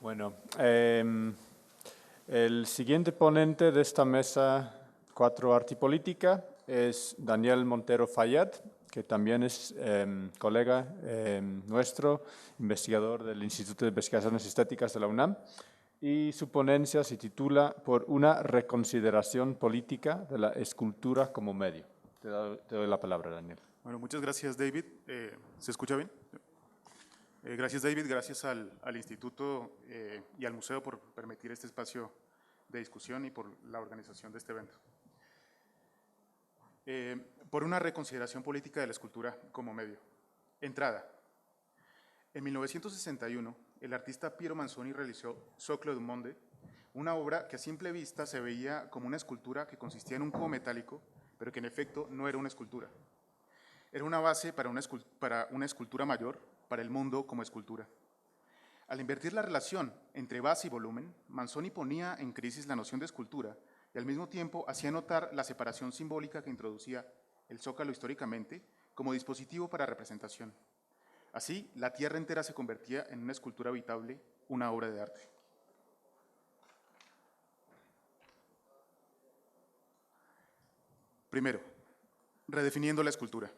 Bueno, el siguiente ponente de esta mesa 4 Arte y Política es Daniel Montero Fayad, que también es colega nuestro, investigador del Instituto de Investigaciones Estéticas de la UNAM, y su ponencia se titula Por una reconsideración política de la escultura como medio. Te doy la palabra, Daniel. Bueno, muchas gracias, David. ¿Se escucha bien? Gracias, David. Gracias al Instituto y al Museo por permitir este espacio de discusión y por la organización de este evento. Por una reconsideración política de la escultura como medio. Entrada. En 1961, el artista Piero Manzoni realizó Socle du Monde, una obra que a simple vista se veía como una escultura que consistía en un cubo metálico, pero que en efecto no era una escultura. Era una base para una escultura mayor, para el mundo como escultura. Al invertir la relación entre base y volumen, Manzoni ponía en crisis la noción de escultura y al mismo tiempo hacía notar la separación simbólica que introducía el zócalo históricamente como dispositivo para representación. Así, la tierra entera se convertía en una escultura habitable, una obra de arte. Primero, redefiniendo la escultura.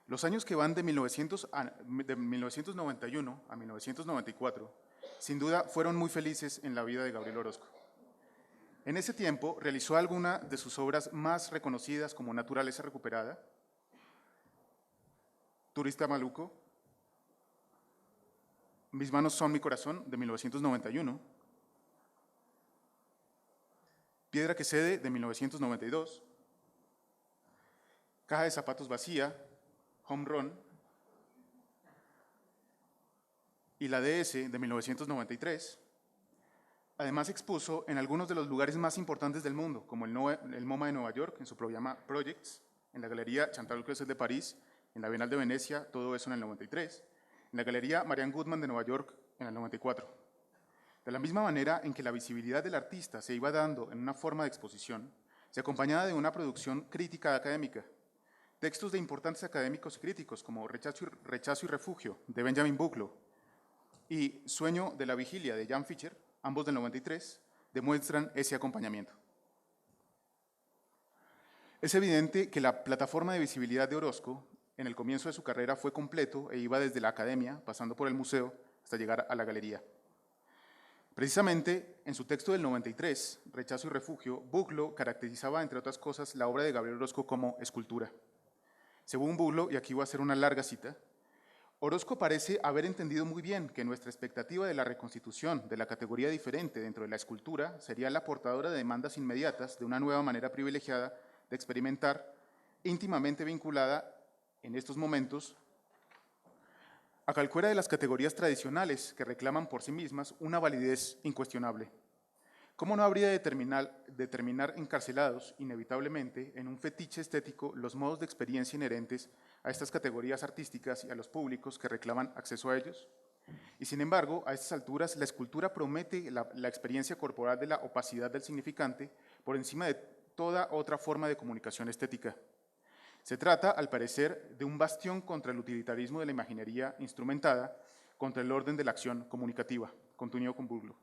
Los años que van de 1991 a 1994, sin duda, fueron muy felices en la vida de Gabriel Orozco. En ese tiempo realizó algunas de sus obras más reconocidas como Naturaleza Recuperada, Turista Maluco, Mis manos son mi corazón, de 1991, Piedra que cede, de 1992, Caja de zapatos vacía, Home Run, y la DS, de 1993. Además expuso en algunos de los lugares más importantes del mundo, como el MoMA de Nueva York, en su programa Projects, en la Galería Chantal Closet de París, en la Bienal de Venecia, todo eso en el 93, en la Galería Marianne Goodman de Nueva York en el 94. De la misma manera en que la visibilidad del artista se iba dando en una forma de exposición, se acompañaba de una producción crítica académica. Textos de importantes académicos y críticos como Rechazo y Refugio, de Benjamin Bucklow, y Sueño de la Vigilia, de Jan Fischer, ambos del 93, demuestran ese acompañamiento. Es evidente que la plataforma de visibilidad de Orozco en el comienzo de su carrera fue completo e iba desde la academia, pasando por el museo, hasta llegar a la galería. Precisamente, en su texto del 93, Rechazo y Refugio, Bucklow caracterizaba, entre otras cosas, la obra de Gabriel Orozco como escultura. Según Bucklow, y aquí voy a hacer una larga cita, Orozco parece haber entendido muy bien que nuestra expectativa de la reconstitución de la categoría diferente dentro de la escultura sería la portadora de demandas inmediatas de una nueva manera privilegiada de experimentar, íntimamente vinculada en estos momentos a cualquiera de las categorías tradicionales que reclaman por sí mismas una validez incuestionable. ¿Cómo no habría de terminar encarcelados, inevitablemente, en un fetiche estético los modos de experiencia inherentes a estas categorías artísticas y a los públicos que reclaman acceso a ellos? Y sin embargo, a estas alturas, la escultura promete la experiencia corporal de la opacidad del significante por encima de toda otra forma de comunicación estética. Se trata, al parecer, de un bastión contra el utilitarismo de la imaginería instrumentada, contra el orden de la acción comunicativa, continuó con Bucklow.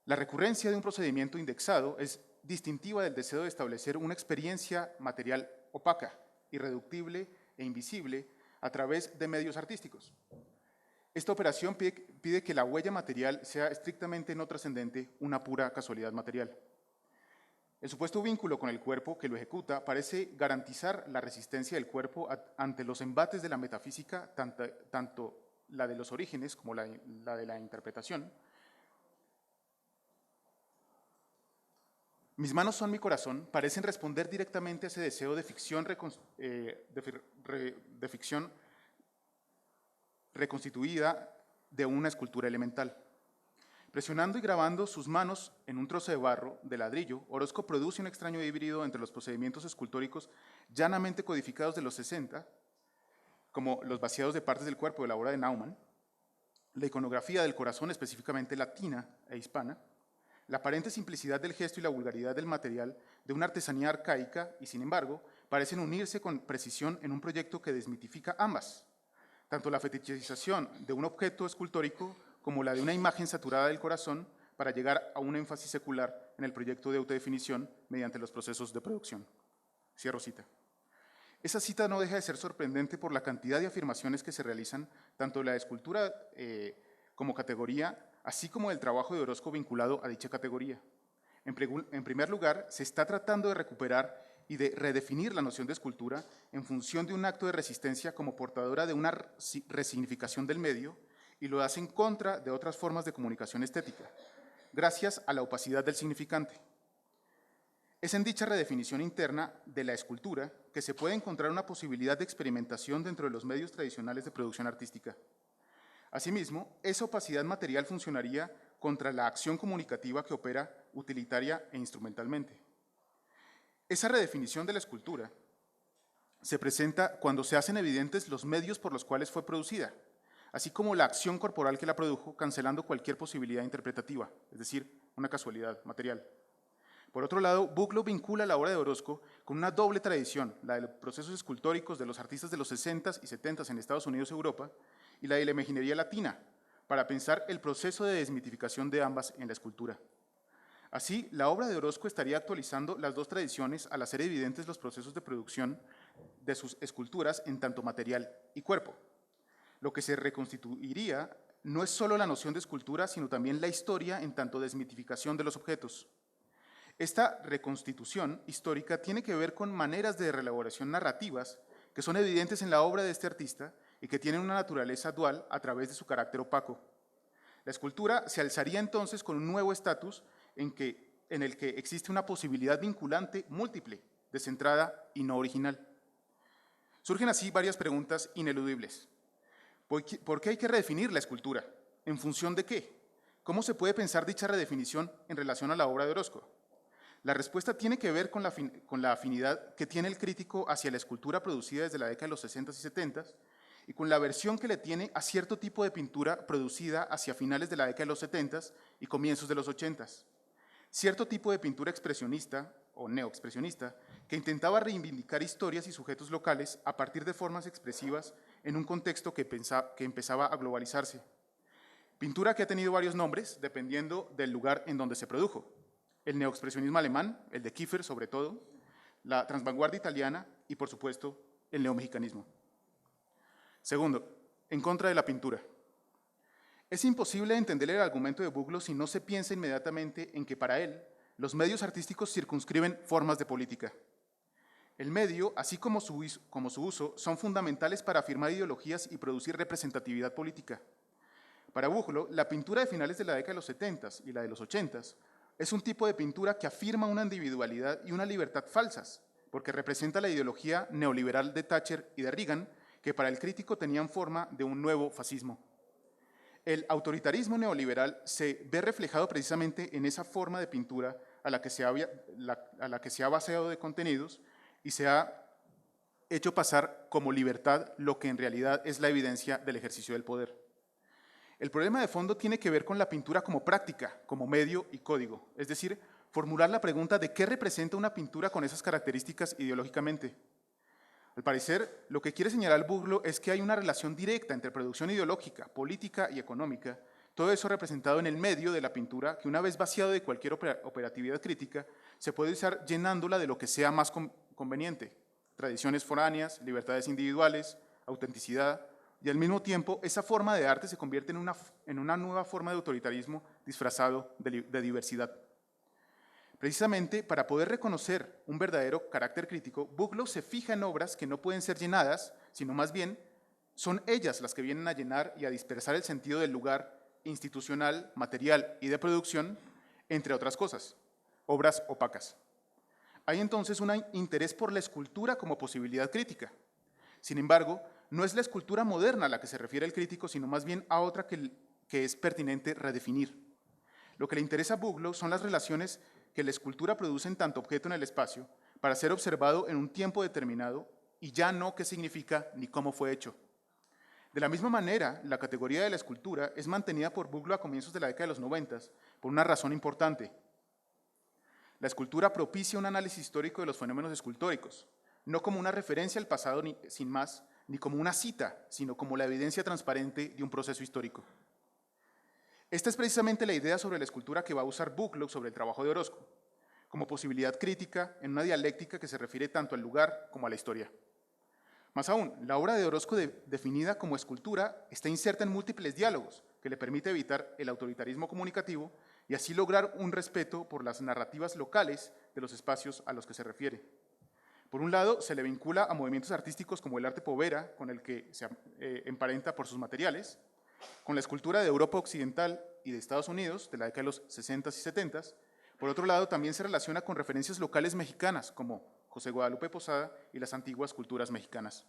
La recurrencia de un procedimiento indexado es distintiva del deseo de establecer una experiencia material opaca, irreductible e invisible a través de medios artísticos. Esta operación pide que la huella material sea estrictamente no trascendente, una pura casualidad material. El supuesto vínculo con el cuerpo que lo ejecuta parece garantizar la resistencia del cuerpo ante los embates de la metafísica, tanto la de los orígenes como la de la interpretación. Mis manos son mi corazón parecen responder directamente a ese deseo de ficción, ficción reconstituida de una escultura elemental. Presionando y grabando sus manos en un trozo de barro, de ladrillo, Orozco produce un extraño híbrido entre los procedimientos escultóricos llanamente codificados de los 60, como los vaciados de partes del cuerpo de la obra de Naumann, la iconografía del corazón específicamente latina e hispana, la aparente simplicidad del gesto y la vulgaridad del material de una artesanía arcaica y, sin embargo, parecen unirse con precisión en un proyecto que desmitifica ambas, tanto la fetichización de un objeto escultórico como la de una imagen saturada del corazón para llegar a un énfasis secular en el proyecto de autodefinición mediante los procesos de producción. Cierro cita. Esa cita no deja de ser sorprendente por la cantidad de afirmaciones que se realizan, tanto de la escultura como categoría, así como del trabajo de Orozco vinculado a dicha categoría. En primer lugar, se está tratando de recuperar y de redefinir la noción de escultura en función de un acto de resistencia como portadora de una resignificación del medio, y lo hace en contra de otras formas de comunicación estética, gracias a la opacidad del significante. Es en dicha redefinición interna de la escultura que se puede encontrar una posibilidad de experimentación dentro de los medios tradicionales de producción artística. Asimismo, esa opacidad material funcionaría contra la acción comunicativa que opera utilitaria e instrumentalmente. Esa redefinición de la escultura se presenta cuando se hacen evidentes los medios por los cuales fue producida, así como la acción corporal que la produjo, cancelando cualquier posibilidad interpretativa, es decir, una casualidad material. Por otro lado, Buchloh vincula la obra de Orozco con una doble tradición, la de los procesos escultóricos de los artistas de los 60s y 70s en Estados Unidos y Europa, y la de la imaginería latina, para pensar el proceso de desmitificación de ambas en la escultura. Así, la obra de Orozco estaría actualizando las dos tradiciones al hacer evidentes los procesos de producción de sus esculturas en tanto material y cuerpo. Lo que se reconstituiría no es solo la noción de escultura, sino también la historia en tanto desmitificación de los objetos. Esta reconstitución histórica tiene que ver con maneras de reelaboración narrativas que son evidentes en la obra de este artista y que tienen una naturaleza dual a través de su carácter opaco. La escultura se alzaría entonces con un nuevo estatus en el que existe una posibilidad vinculante múltiple, descentrada y no original. Surgen así varias preguntas ineludibles. ¿Por qué hay que redefinir la escultura? ¿En función de qué? ¿Cómo se puede pensar dicha redefinición en relación a la obra de Orozco? La respuesta tiene que ver con la afinidad que tiene el crítico hacia la escultura producida desde la década de los 60s y 70s y con la aversión que le tiene a cierto tipo de pintura producida hacia finales de la década de los 70s y comienzos de los 80s. Cierto tipo de pintura expresionista o neoexpresionista que intentaba reivindicar historias y sujetos locales a partir de formas expresivas en un contexto que empezaba a globalizarse. Pintura que ha tenido varios nombres dependiendo del lugar en donde se produjo. El neoexpresionismo alemán, el de Kiefer sobre todo, la transvanguardia italiana y, por supuesto, el neomexicanismo. Segundo, en contra de la pintura. Es imposible entender el argumento de Buchloh si no se piensa inmediatamente en que para él los medios artísticos circunscriben formas de política. El medio, así como su uso, son fundamentales para afirmar ideologías y producir representatividad política. Para Buchloh, la pintura de finales de la década de los 70s y la de los 80s es un tipo de pintura que afirma una individualidad y una libertad falsas, porque representa la ideología neoliberal de Thatcher y de Reagan, que para el crítico tenían forma de un nuevo fascismo. El autoritarismo neoliberal se ve reflejado precisamente en esa forma de pintura a la que se ha vaciado de contenidos y se ha hecho pasar como libertad lo que en realidad es la evidencia del ejercicio del poder. El problema de fondo tiene que ver con la pintura como práctica, como medio y código, es decir, formular la pregunta de qué representa una pintura con esas características ideológicamente. Al parecer, lo que quiere señalar Buchloh es que hay una relación directa entre producción ideológica, política y económica, todo eso representado en el medio de la pintura, que una vez vaciado de cualquier operatividad crítica, se puede usar llenándola de lo que sea más conveniente, tradiciones foráneas, libertades individuales, autenticidad, y al mismo tiempo esa forma de arte se convierte en una nueva forma de autoritarismo disfrazado de diversidad. Precisamente para poder reconocer un verdadero carácter crítico, Buchloh se fija en obras que no pueden ser llenadas, sino más bien son ellas las que vienen a llenar y a dispersar el sentido del lugar institucional, material y de producción, entre otras cosas, obras opacas. Hay entonces un interés por la escultura como posibilidad crítica. Sin embargo, no es la escultura moderna a la que se refiere el crítico, sino más bien a otra que es pertinente redefinir. Lo que le interesa a Buchloh son las relaciones que la escultura produce en tanto objeto en el espacio para ser observado en un tiempo determinado y ya no qué significa ni cómo fue hecho. De la misma manera, la categoría de la escultura es mantenida por Buchloh a comienzos de la década de los 90 por una razón importante. La escultura propicia un análisis histórico de los fenómenos escultóricos, no como una referencia al pasado sin más, ni como una cita, sino como la evidencia transparente de un proceso histórico. Esta es precisamente la idea sobre la escultura que va a usar Buchloh sobre el trabajo de Orozco, como posibilidad crítica en una dialéctica que se refiere tanto al lugar como a la historia. Más aún, la obra de Orozco definida como escultura está inserta en múltiples diálogos que le permite evitar el autoritarismo comunicativo y así lograr un respeto por las narrativas locales de los espacios a los que se refiere. Por un lado, se le vincula a movimientos artísticos como el arte povera, con el que se emparenta por sus materiales, con la escultura de Europa Occidental y de Estados Unidos, de la década de los 60s y 70s. Por otro lado, también se relaciona con referencias locales mexicanas, como José Guadalupe Posada y las antiguas culturas mexicanas.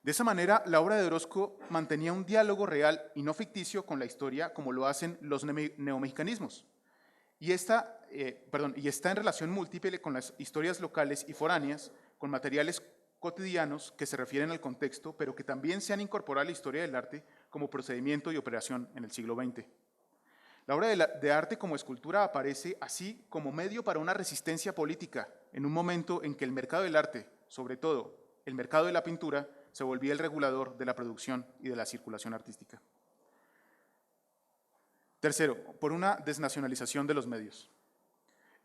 De esa manera, la obra de Orozco mantenía un diálogo real y no ficticio con la historia, como lo hacen los neomexicanismos. Y está en relación múltiple con las historias locales y foráneas, con materiales cotidianos que se refieren al contexto, pero que también se han incorporado a la historia del arte como procedimiento y operación en el siglo XX. La obra de arte como escultura aparece así como medio para una resistencia política, en un momento en que el mercado del arte, sobre todo el mercado de la pintura, se volvía el regulador de la producción y de la circulación artística. Tercero, por una desnacionalización de los medios.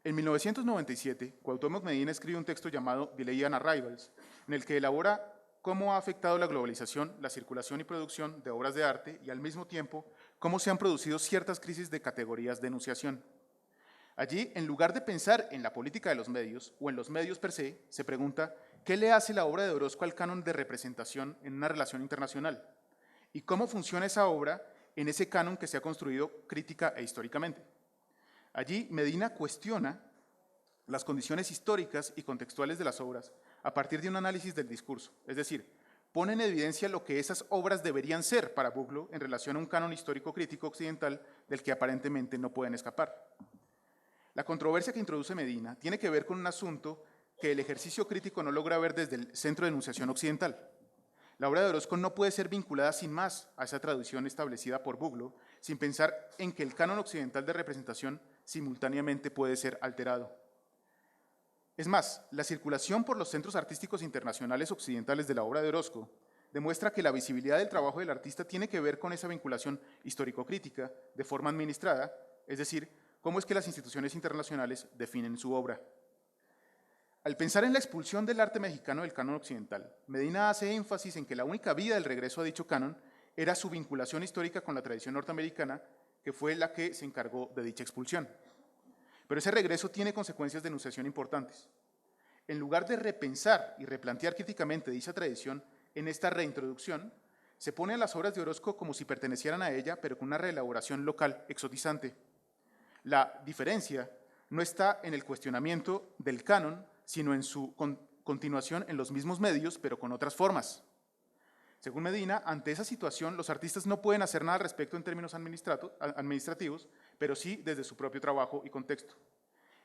En 1997, Cuauhtémoc Medina escribe un texto llamado Delay and Arrivals, en el que elabora cómo ha afectado la globalización, la circulación y producción de obras de arte y al mismo tiempo cómo se han producido ciertas crisis de categorías de enunciación. Allí, en lugar de pensar en la política de los medios o en los medios per se, se pregunta ¿qué le hace la obra de Orozco al canon de representación en una relación internacional? ¿Y cómo funciona esa obra en ese canon que se ha construido crítica e históricamente? Allí, Medina cuestiona las condiciones históricas y contextuales de las obras a partir de un análisis del discurso, es decir, pone en evidencia lo que esas obras deberían ser para Buchloh en relación a un canon histórico crítico occidental del que aparentemente no pueden escapar. La controversia que introduce Medina tiene que ver con un asunto que el ejercicio crítico no logra ver desde el centro de enunciación occidental. La obra de Orozco no puede ser vinculada sin más a esa traducción establecida por Buchloh, sin pensar en que el canon occidental de representación simultáneamente puede ser alterado. Es más, la circulación por los centros artísticos internacionales occidentales de la obra de Orozco demuestra que la visibilidad del trabajo del artista tiene que ver con esa vinculación histórico-crítica de forma administrada, es decir, cómo es que las instituciones internacionales definen su obra. Al pensar en la expulsión del arte mexicano del canon occidental, Medina hace énfasis en que la única vía del regreso a dicho canon era su vinculación histórica con la tradición norteamericana, que fue la que se encargó de dicha expulsión. Pero ese regreso tiene consecuencias de enunciación importantes. En lugar de repensar y replantear críticamente dicha tradición en esta reintroducción, se pone a las obras de Orozco como si pertenecieran a ella, pero con una reelaboración local exotizante. La diferencia no está en el cuestionamiento del canon, sino en su continuación en los mismos medios, pero con otras formas. Según Medina, ante esa situación, los artistas no pueden hacer nada al respecto en términos administrativos, pero sí desde su propio trabajo y contexto.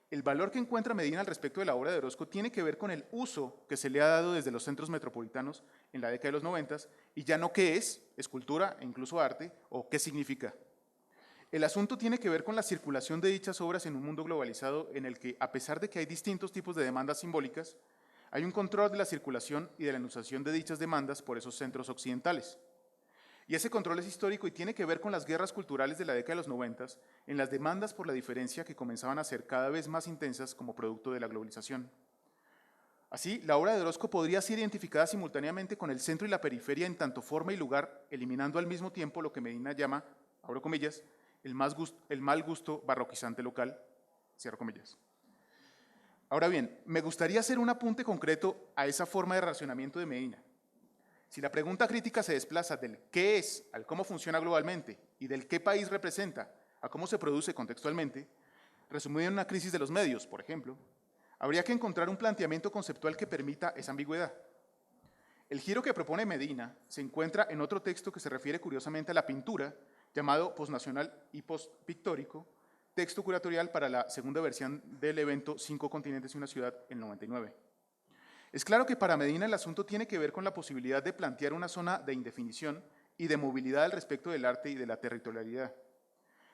El valor que encuentra Medina al respecto de la obra de Orozco tiene que ver con el uso que se le ha dado desde los centros metropolitanos en la década de los 90 y ya no qué es, escultura e incluso arte, o qué significa. El asunto tiene que ver con la circulación de dichas obras en un mundo globalizado en el que, a pesar de que hay distintos tipos de demandas simbólicas, hay un control de la circulación y de la enunciación de dichas demandas por esos centros occidentales. Y ese control es histórico y tiene que ver con las guerras culturales de la década de los 90 en las demandas por la diferencia que comenzaban a ser cada vez más intensas como producto de la globalización. Así, la obra de Orozco podría ser identificada simultáneamente con el centro y la periferia en tanto forma y lugar, eliminando al mismo tiempo lo que Medina llama, abro comillas, el mal gusto barroquizante local, cierro comillas. Ahora bien, me gustaría hacer un apunte concreto a esa forma de racionamiento de Medina. Si la pregunta crítica se desplaza del qué es al cómo funciona globalmente y del qué país representa a cómo se produce contextualmente, resumido en una crisis de los medios, por ejemplo, habría que encontrar un planteamiento conceptual que permita esa ambigüedad. El giro que propone Medina se encuentra en otro texto que se refiere curiosamente a la pintura, llamado Postnacional y Postpictórico, texto curatorial para la segunda versión del evento 5 continentes y una ciudad, en 99. Es claro que para Medina el asunto tiene que ver con la posibilidad de plantear una zona de indefinición y de movilidad al respecto del arte y de la territorialidad.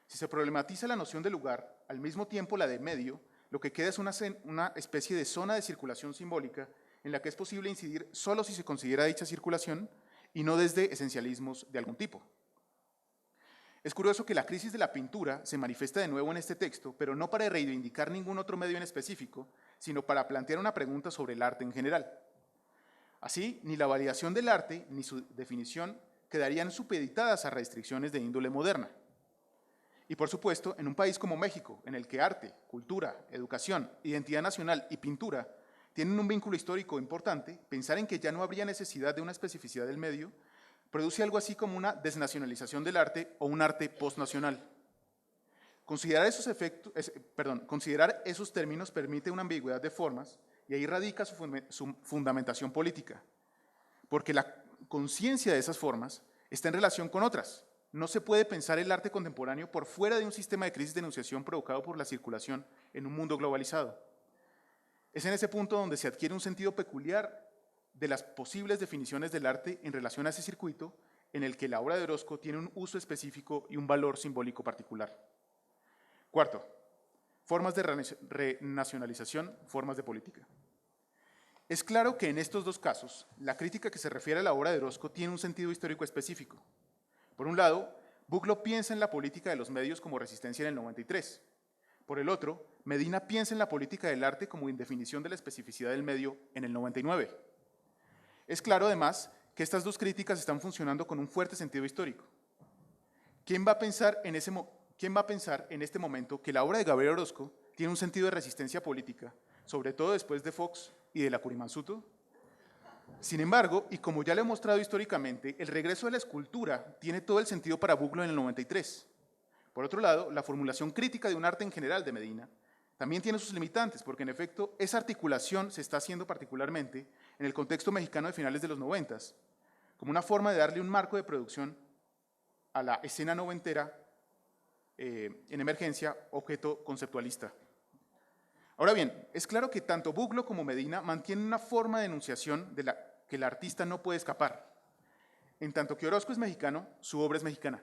Si se problematiza la noción de lugar, al mismo tiempo la de medio, lo que queda es una especie de zona de circulación simbólica en la que es posible incidir solo si se considera dicha circulación y no desde esencialismos de algún tipo. Es curioso que la crisis de la pintura se manifiesta de nuevo en este texto, pero no para reivindicar ningún otro medio en específico, sino para plantear una pregunta sobre el arte en general. Así, ni la validación del arte ni su definición quedarían supeditadas a restricciones de índole moderna. Y por supuesto, en un país como México, en el que arte, cultura, educación, identidad nacional y pintura tienen un vínculo histórico importante, pensar en que ya no habría necesidad de una especificidad del medio produce algo así como una desnacionalización del arte o un arte postnacional. Considerar esos términos permite una ambigüedad de formas y ahí radica su fundamentación política, porque la conciencia de esas formas está en relación con otras. No se puede pensar el arte contemporáneo por fuera de un sistema de crisis de enunciación provocado por la circulación en un mundo globalizado. Es en ese punto donde se adquiere un sentido peculiar de las posibles definiciones del arte en relación a ese circuito en el que la obra de Orozco tiene un uso específico y un valor simbólico particular. Cuarto, formas de renacionalización, formas de política. Es claro que en estos dos casos, la crítica que se refiere a la obra de Orozco tiene un sentido histórico específico. Por un lado, Buchlo piensa en la política de los medios como resistencia en el 93. Por el otro, Medina piensa en la política del arte como indefinición de la especificidad del medio en el 99. Es claro, además, que estas dos críticas están funcionando con un fuerte sentido histórico. ¿Quién va a pensar en este momento que la obra de Gabriel Orozco tiene un sentido de resistencia política, sobre todo después de Fox y de la Curimansuto? Sin embargo, y como ya lo he mostrado históricamente, el regreso de la escultura tiene todo el sentido para Buchlo en el 93. Por otro lado, la formulación crítica de un arte en general de Medina también tiene sus limitantes, porque en efecto esa articulación se está haciendo particularmente en el contexto mexicano de finales de los 90, como una forma de darle un marco de producción a la escena noventera en emergencia, objeto conceptualista. Ahora bien, es claro que tanto Buchlo como Medina mantienen una forma de enunciación de la que el artista no puede escapar. En tanto que Orozco es mexicano, su obra es mexicana.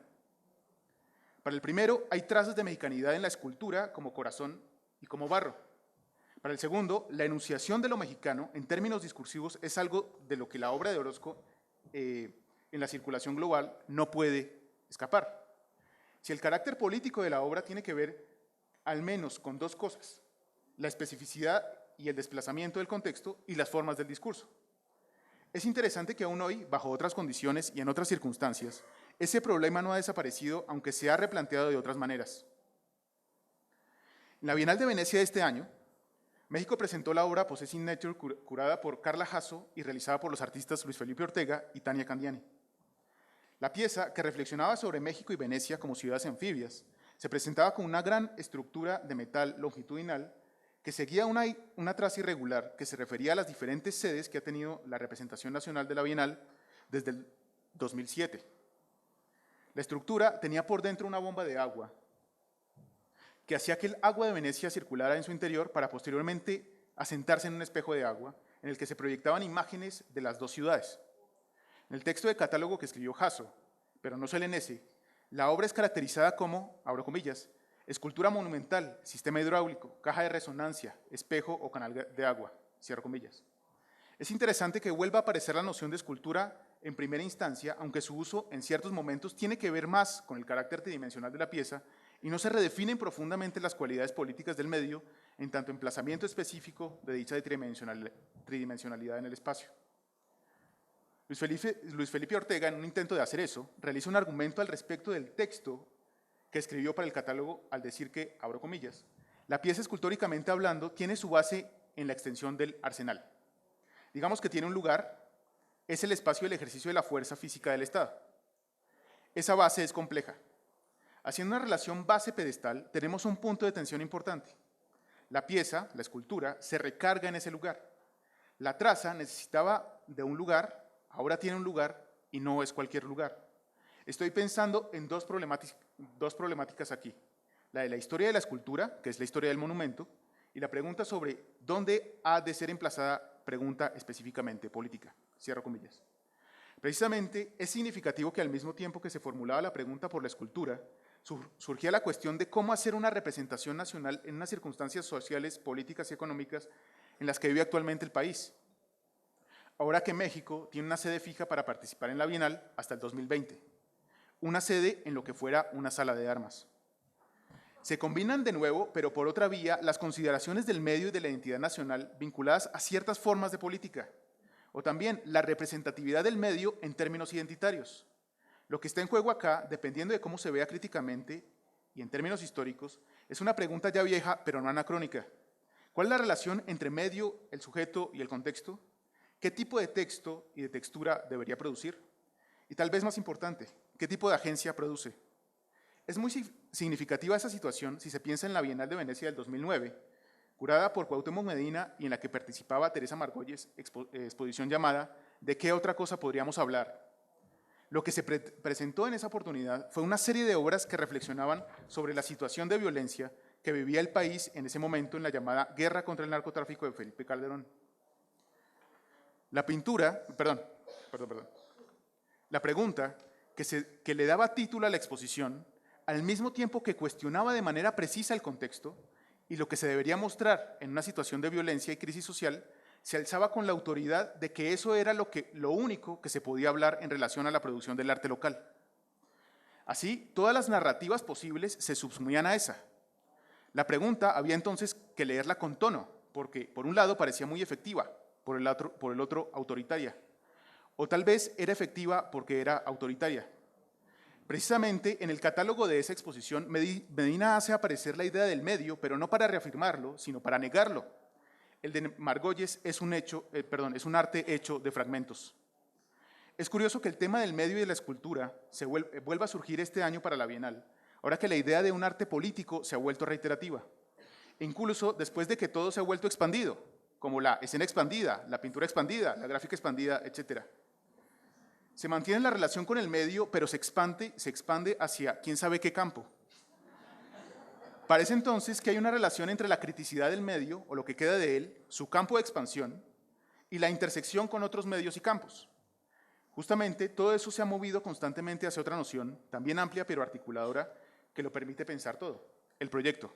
Para el primero, hay trazas de mexicanidad en la escultura como corazón y como barro. Para el segundo, la enunciación de lo mexicano en términos discursivos es algo de lo que la obra de Orozco en la circulación global no puede escapar. Si el carácter político de la obra tiene que ver al menos con dos cosas: la especificidad y el desplazamiento del contexto y las formas del discurso. Es interesante que aún hoy, bajo otras condiciones y en otras circunstancias, ese problema no ha desaparecido, aunque se ha replanteado de otras maneras. En la Bienal de Venecia de este año, México presentó la obra Possessing Nature, curada por Carla Jasso y realizada por los artistas Luis Felipe Ortega y Tania Candiani. La pieza, que reflexionaba sobre México y Venecia como ciudades anfibias, se presentaba con una gran estructura de metal longitudinal que seguía una traza irregular que se refería a las diferentes sedes que ha tenido la representación nacional de la Bienal desde el 2007. La estructura tenía por dentro una bomba de agua que hacía que el agua de Venecia circulara en su interior para posteriormente asentarse en un espejo de agua en el que se proyectaban imágenes de las dos ciudades. En el texto de catálogo que escribió Jasso, pero no solo en ese, la obra es caracterizada como, abro comillas, escultura monumental, sistema hidráulico, caja de resonancia, espejo o canal de agua, cierro comillas. Es interesante que vuelva a aparecer la noción de escultura en primera instancia, aunque su uso en ciertos momentos tiene que ver más con el carácter tridimensional de la pieza y no se redefinen profundamente las cualidades políticas del medio en tanto emplazamiento específico de dicha tridimensionalidad en el espacio. Luis Felipe Ortega, en un intento de hacer eso, realiza un argumento al respecto del texto que escribió para el catálogo al decir que, abro comillas, la pieza escultóricamente hablando tiene su base en la extensión del arsenal. Digamos que tiene un lugar, es el espacio del ejercicio de la fuerza física del Estado. Esa base es compleja. Haciendo una relación base-pedestal, tenemos un punto de tensión importante. La pieza, la escultura, se recarga en ese lugar. La traza necesitaba de un lugar, ahora tiene un lugar y no es cualquier lugar. Estoy pensando en dos problemáticas aquí. La de la historia de la escultura, que es la historia del monumento, y la pregunta sobre dónde ha de ser emplazada, pregunta específicamente política. Cierro comillas. Precisamente es significativo que al mismo tiempo que se formulaba la pregunta por la escultura, surgía la cuestión de cómo hacer una representación nacional en unas circunstancias sociales, políticas y económicas en las que vive actualmente el país. Ahora que México tiene una sede fija para participar en la Bienal hasta el 2020. una sede en lo que fuera una sala de armas. Se combinan de nuevo, pero por otra vía, las consideraciones del medio y de la identidad nacional vinculadas a ciertas formas de política, o también la representatividad del medio en términos identitarios. Lo que está en juego acá, dependiendo de cómo se vea críticamente y en términos históricos, es una pregunta ya vieja, pero no anacrónica. ¿Cuál es la relación entre medio, el sujeto y el contexto? ¿Qué tipo de texto y de textura debería producir? Y tal vez más importante, ¿qué tipo de agencia produce? Es muy significativa esa situación si se piensa en la Bienal de Venecia del 2009, curada por Cuauhtémoc Medina y en la que participaba Teresa Margolles, exposición llamada ¿De qué otra cosa podríamos hablar? Lo que se presentó en esa oportunidad fue una serie de obras que reflexionaban sobre la situación de violencia que vivía el país en ese momento en la llamada Guerra contra el Narcotráfico de Felipe Calderón. La pregunta que le daba título a la exposición, al mismo tiempo que cuestionaba de manera precisa el contexto y lo que se debería mostrar en una situación de violencia y crisis social, se alzaba con la autoridad de que eso era lo único que se podía hablar en relación a la producción del arte local. Así, todas las narrativas posibles se subsumían a esa. La pregunta había entonces que leerla con tono, porque por un lado parecía muy efectiva, por el otro autoritaria. O tal vez era efectiva porque era autoritaria. Precisamente en el catálogo de esa exposición, Medina hace aparecer la idea del medio, pero no para reafirmarlo, sino para negarlo. El de Margolles es un arte hecho de fragmentos. Es curioso que el tema del medio y de la escultura vuelva a surgir este año para la Bienal, ahora que la idea de un arte político se ha vuelto reiterativa. Incluso después de que todo se ha vuelto expandido, como la escena expandida, la pintura expandida, la gráfica expandida, etc. Se mantiene la relación con el medio, pero se expande hacia quién sabe qué campo. Parece entonces que hay una relación entre la criticidad del medio, o lo que queda de él, su campo de expansión, y la intersección con otros medios y campos. Justamente, todo eso se ha movido constantemente hacia otra noción, también amplia pero articuladora, que lo permite pensar todo, el proyecto.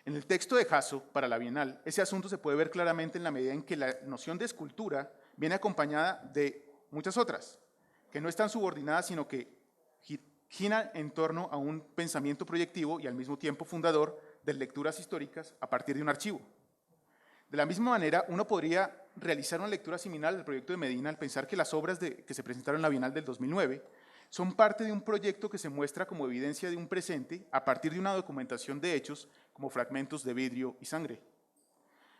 En el texto de Hasso, para la Bienal, ese asunto se puede ver claramente en la medida en que la noción de escultura viene acompañada de muchas otras, que no están subordinadas, sino que giran en torno a un pensamiento proyectivo y al mismo tiempo fundador de lecturas históricas a partir de un archivo. De la misma manera, uno podría realizar una lectura similar del proyecto de Medina al pensar que las obras que se presentaron en la Bienal del 2009 son parte de un proyecto que se muestra como evidencia de un presente a partir de una documentación de hechos como fragmentos de vidrio y sangre.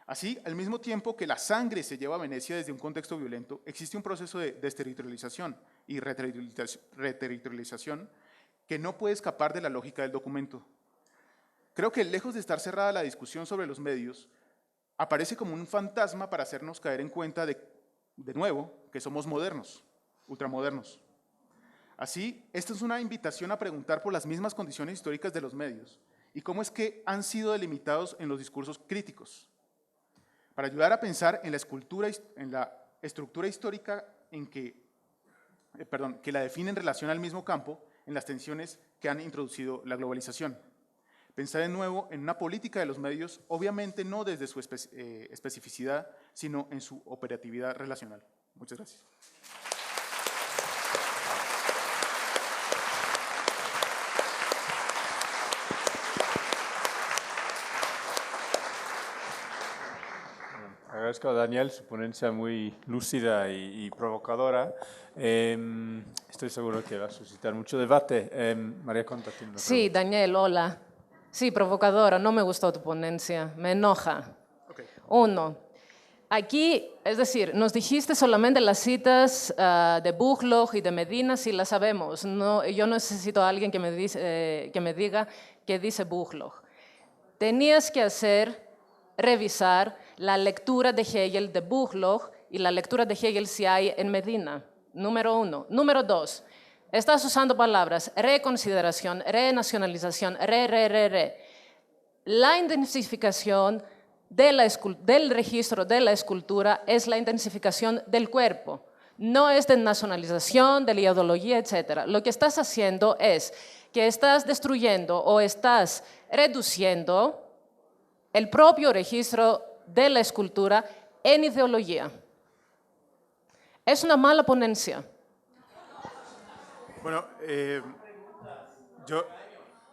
Así, al mismo tiempo que la sangre se lleva a Venecia desde un contexto violento, existe un proceso de desterritorialización y reterritorialización que no puede escapar de la lógica del documento. Creo que lejos de estar cerrada la discusión sobre los medios, aparece como un fantasma para hacernos caer en cuenta de nuevo, que somos modernos, ultramodernos. Así, esta es una invitación a preguntar por las mismas condiciones históricas de los medios y cómo es que han sido delimitados en los discursos críticos, para ayudar a pensar en la estructura histórica que la define en relación al mismo campo, en las tensiones que han introducido la globalización. Pensar de nuevo en una política de los medios, obviamente no desde su especificidad, sino en su operatividad relacional. Muchas gracias. Agradezco a Daniel su ponencia muy lúcida y provocadora. Estoy seguro que va a suscitar mucho debate. María Conta tiene una Sí, pregunta. Daniel, hola. Sí, provocadora, no me gustó tu ponencia, me enoja. Okay. Uno, aquí, es decir, nos dijiste solamente las citas de Buchloh y de Medina, sí las sabemos. No, yo necesito a alguien que me diga qué dice Buchloh. Tenías que revisar la lectura de Hegel de Buchloh y la lectura de Hegel si hay en Medina, número uno. Número dos, estás usando palabras reconsideración, renacionalización, La intensificación del registro de la escultura es la intensificación del cuerpo, no es de nacionalización, de la ideología, etc. Lo que estás haciendo es que estás destruyendo o estás reduciendo el propio registro de la escultura en ideología. Es una mala ponencia. Bueno,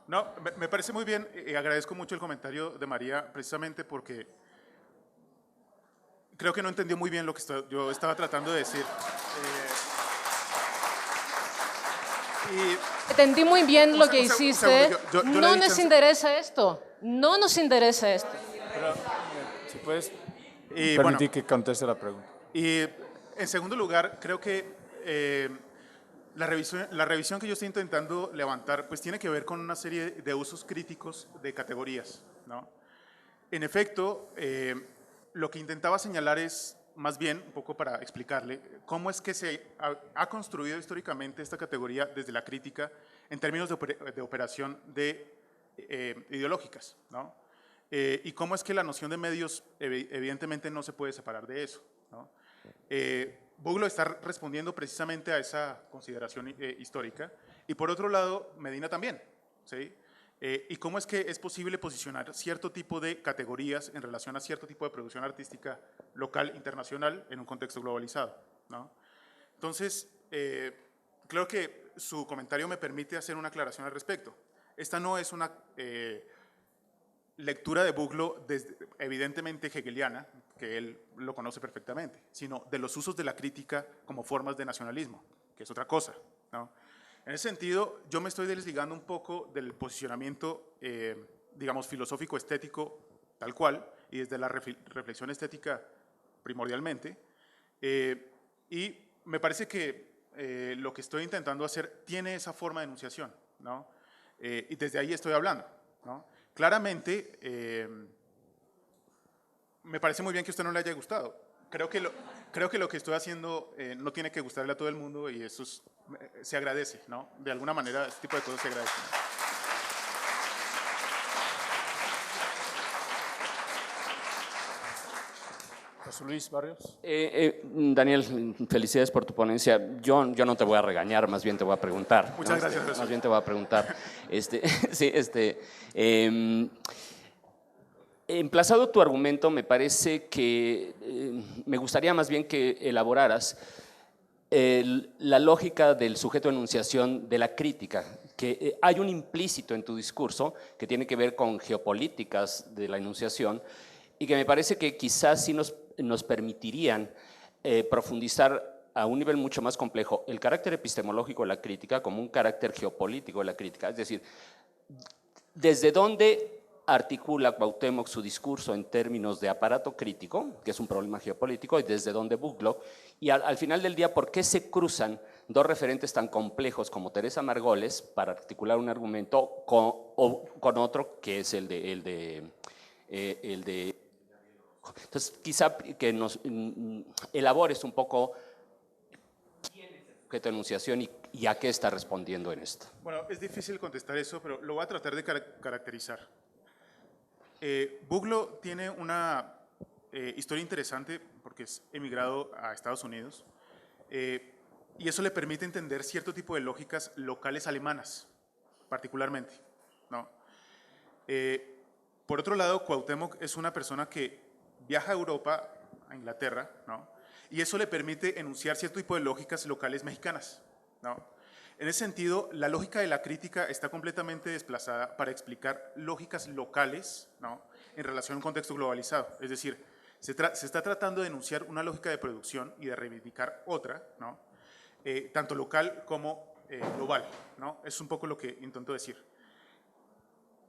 no, me parece muy bien y agradezco mucho el comentario de María, precisamente porque creo que no entendió muy bien lo que yo estaba tratando de decir. Entendí muy bien lo que un segundo, hiciste. yo le No di nos chance. interesa esto. No nos interesa esto. Pero, si puedes Y permitir bueno, que conteste la pregunta. y en segundo lugar, creo que la revisión que yo estoy intentando levantar pues tiene que ver con una serie de usos críticos de categorías, ¿no? En efecto, lo que intentaba señalar es, más bien, un poco para explicarle, cómo es que se ha construido históricamente esta categoría desde la crítica en términos de operación ideológicas, ¿no? Y cómo es que la noción de medios evidentemente no se puede separar de eso, ¿no? Buglo está respondiendo precisamente a esa consideración histórica, y por otro lado, Medina también, ¿sí? Y cómo es que es posible posicionar cierto tipo de categorías en relación a cierto tipo de producción artística local, internacional, en un contexto globalizado, ¿no? Entonces, creo que su comentario me permite hacer una aclaración al respecto. Esta no es una lectura de Buglo evidentemente hegeliana, que él lo conoce perfectamente, sino de los usos de la crítica como formas de nacionalismo, que es otra cosa, ¿no? En ese sentido, yo me estoy desligando un poco del posicionamiento, digamos, filosófico-estético tal cual, y desde la reflexión estética primordialmente, y me parece que lo que estoy intentando hacer tiene esa forma de enunciación, ¿no? Y desde ahí estoy hablando, ¿no? Claramente, me parece muy bien que a usted no le haya gustado. Creo que lo que estoy haciendo no tiene que gustarle a todo el mundo, y eso se agradece, ¿no? De alguna manera, este tipo de cosas se agradecen. José Luis Barrios. Daniel, felicidades por tu ponencia. Yo no te voy a regañar, más bien te voy a preguntar. Muchas gracias, Jesús. Más bien te voy a preguntar. Sí, emplazado tu argumento, me parece que me gustaría más bien que elaboraras la lógica del sujeto de enunciación de la crítica, que hay un implícito en tu discurso que tiene que ver con geopolíticas de la enunciación, y que me parece que quizás sí nos permitirían profundizar a un nivel mucho más complejo el carácter epistemológico de la crítica como un carácter geopolítico de la crítica. Es decir, ¿desde dónde articula Cuauhtémoc su discurso en términos de aparato crítico, que es un problema geopolítico, y desde dónde Buglo? Y al final del día, ¿por qué se cruzan dos referentes tan complejos como Teresa Margoles para articular un argumento con otro que es el de Entonces, quizá que nos elabores un poco quién es el sujeto de enunciación y a qué está respondiendo en esto. Bueno, es difícil contestar eso, pero lo voy a tratar de caracterizar. Buglo tiene una historia interesante porque es emigrado a Estados Unidos, y eso le permite entender cierto tipo de lógicas locales alemanas, particularmente, ¿no? Por otro lado, Cuauhtémoc es una persona que viaja a Europa, a Inglaterra, ¿no? Y eso le permite enunciar cierto tipo de lógicas locales mexicanas, ¿no? En ese sentido, la lógica de la crítica está completamente desplazada para explicar lógicas locales, ¿no?, en relación a un contexto globalizado. Es decir, se está tratando de enunciar una lógica de producción y de reivindicar otra, ¿no?, tanto local como global, ¿no? Es un poco lo que intento decir.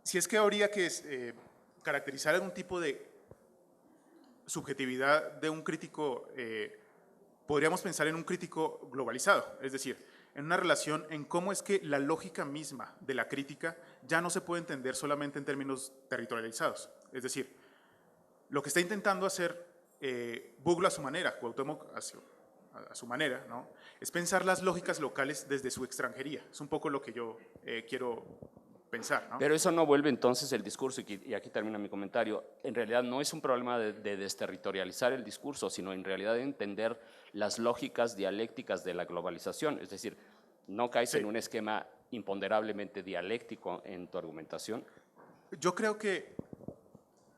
Si es que habría que caracterizar algún tipo de subjetividad de un crítico, podríamos pensar en un crítico globalizado, es decir, en una relación en cómo es que la lógica misma de la crítica ya no se puede entender solamente en términos territorializados. Es decir, lo que está intentando hacer Buglo a su manera, Cuauhtémoc a su manera, ¿no?, es pensar las lógicas locales desde su extranjería. Es un poco lo que yo quiero pensar, ¿no? Pero eso no vuelve entonces el discurso, y aquí termina mi comentario, en realidad no es un problema de desterritorializar el discurso, sino en realidad de entender las lógicas dialécticas de la globalización. Es decir, no caes en un esquema imponderablemente dialéctico en tu argumentación. Yo creo que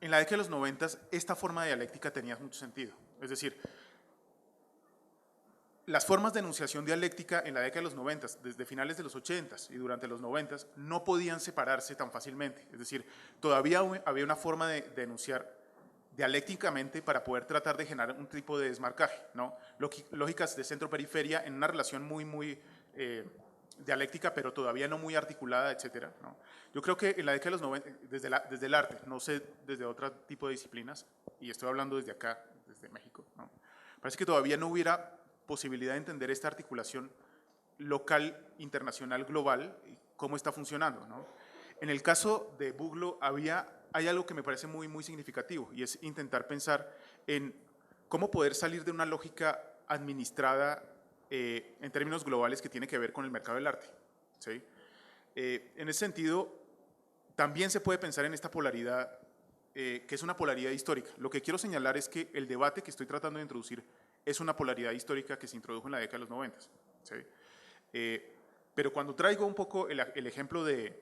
en la década de los 90 esta forma de dialéctica tenía mucho sentido. Es decir, las formas de enunciación dialéctica en la década de los 90, desde finales de los 80 y durante los 90, no podían separarse tan fácilmente. Es decir, todavía había una forma de enunciar dialécticamente para poder tratar de generar un tipo de desmarcaje, ¿no? Lógicas de centro-periferia en una relación muy dialéctica, pero todavía no muy articulada, etcétera, ¿no? Yo creo que en la década de los 90, desde el arte, no sé desde otro tipo de disciplinas, y estoy hablando desde acá, desde México, ¿no? Parece que todavía no hubiera posibilidad de entender esta articulación local, internacional, global, y cómo está funcionando, ¿no? En el caso de Buglo hay algo que me parece muy significativo, y es intentar pensar en cómo poder salir de una lógica administrada en términos globales que tiene que ver con el mercado del arte, ¿sí? En ese sentido, también se puede pensar en esta polaridad, que es una polaridad histórica. Lo que quiero señalar es que el debate que estoy tratando de introducir es una polaridad histórica que se introdujo en la década de los 90, ¿sí? Pero cuando traigo un poco el ejemplo de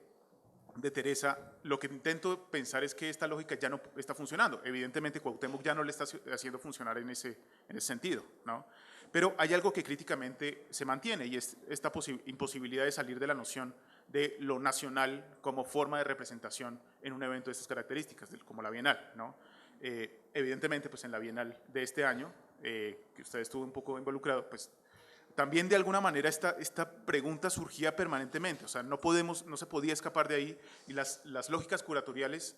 Teresa, lo que intento pensar es que esta lógica ya no está funcionando. Evidentemente, Cuauhtémoc ya no le está haciendo funcionar en ese sentido, ¿no? Pero hay algo que críticamente se mantiene, y es esta imposibilidad de salir de la noción de lo nacional como forma de representación en un evento de estas características, como la Bienal, ¿no? Evidentemente, pues en la Bienal de este año, que usted estuvo un poco involucrado, pues también de alguna manera esta pregunta surgía permanentemente, o sea, no se podía escapar de ahí, y las lógicas curatoriales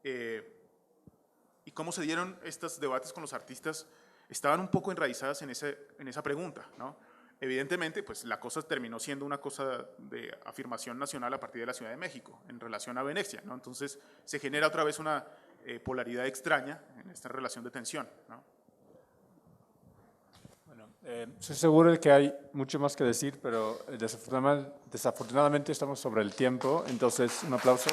y cómo se dieron estos debates con los artistas estaban un poco enraizadas en esa pregunta, ¿no? Evidentemente, pues la cosa terminó siendo una cosa de afirmación nacional a partir de la Ciudad de México en relación a Venecia, ¿no? Entonces se genera otra vez una polaridad extraña en esta relación de tensión, ¿no? Estoy seguro de que hay mucho más que decir, pero desafortunadamente estamos sobre el tiempo, entonces un aplauso.